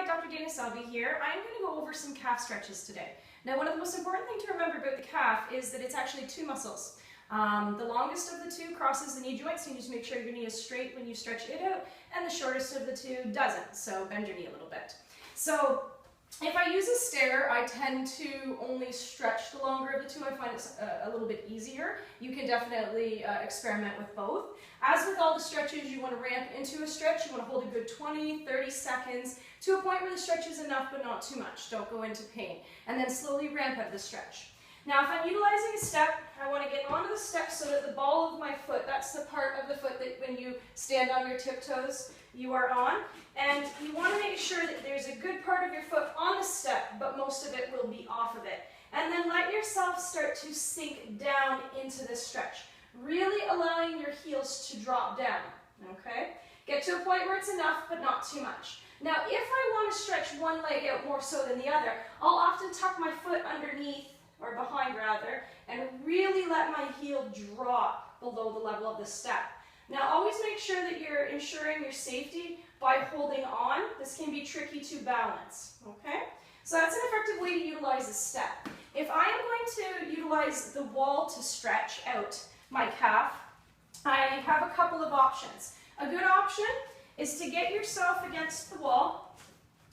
Hi, Dr. Dana Selby here. I'm going to go over some calf stretches today. Now, one of the most important things to remember about the calf is that it's actually two muscles. The longest of the two crosses the knee joint, so you just make sure your knee is straight when you stretch it out, and the shortest of the two doesn't, so bend your knee a little bit. So if I use a stair, I tend to only stretch the longer of the two. I find it's a little bit easier. You can definitely experiment with both. As with all the stretches, you want to ramp into a stretch. You want to hold a good 20, 30 seconds to a point where the stretch is enough but not too much. Don't go into pain. And then slowly ramp up the stretch. Now, if I'm utilizing a step, I want to get onto the step so that the ball of my foot, that's the part of the foot that when you stand on your tiptoes, you are on. And you want to make sure that there's a good part of your foot on the step, but most of it will be off of it. And then let yourself start to sink down into this stretch, really allowing your heels to drop down, okay? Get to a point where it's enough, but not too much. Now, if I want to stretch one leg out more so than the other, I'll often tuck my foot underneath, or behind rather, and really let my heel drop below the level of the step. Now, always make sure that you're ensuring your safety by holding on. This can be tricky to balance, okay? So that's an effective way to utilize a step. If I am going to utilize the wall to stretch out my calf, I have a couple of options. A good option is to get yourself against the wall,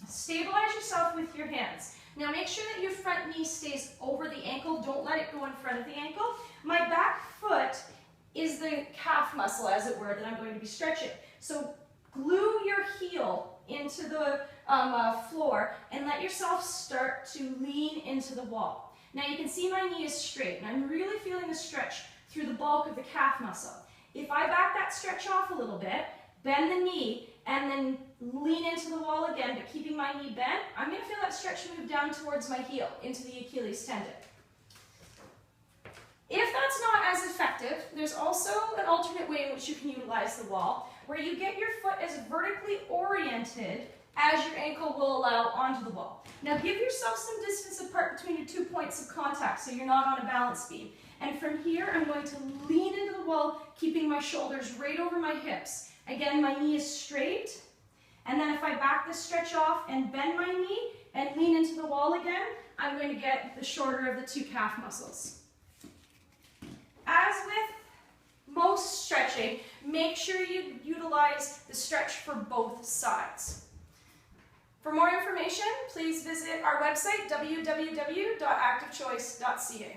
stabilize yourself with your hands. Now make sure that your front knee stays over the ankle. Don't let it go in front of the ankle. My back foot is the calf muscle, as it were, that I'm going to be stretching. So glue your heel into the floor and let yourself start to lean into the wall. Now you can see my knee is straight, and I'm really feeling the stretch through the bulk of the calf muscle. If I back that stretch off a little bit, bend the knee, and then lean into the wall again, but keeping my knee bent, I'm going to feel that stretch move down towards my heel, into the Achilles tendon. If that's not as effective, there's also an alternate way in which you can utilize the wall, where you get your foot as vertically oriented as your ankle will allow onto the wall. Now give yourself some distance apart between your 2 points of contact so you're not on a balance beam. And from here, I'm going to lean into the wall, keeping my shoulders right over my hips. Again, my knee is straight. And then if I back this stretch off and bend my knee and lean into the wall again, I'm going to get the shorter of the two calf muscles. As with most stretching, make sure you utilize the stretch for both sides. For more information, please visit our website, www.activechoice.ca.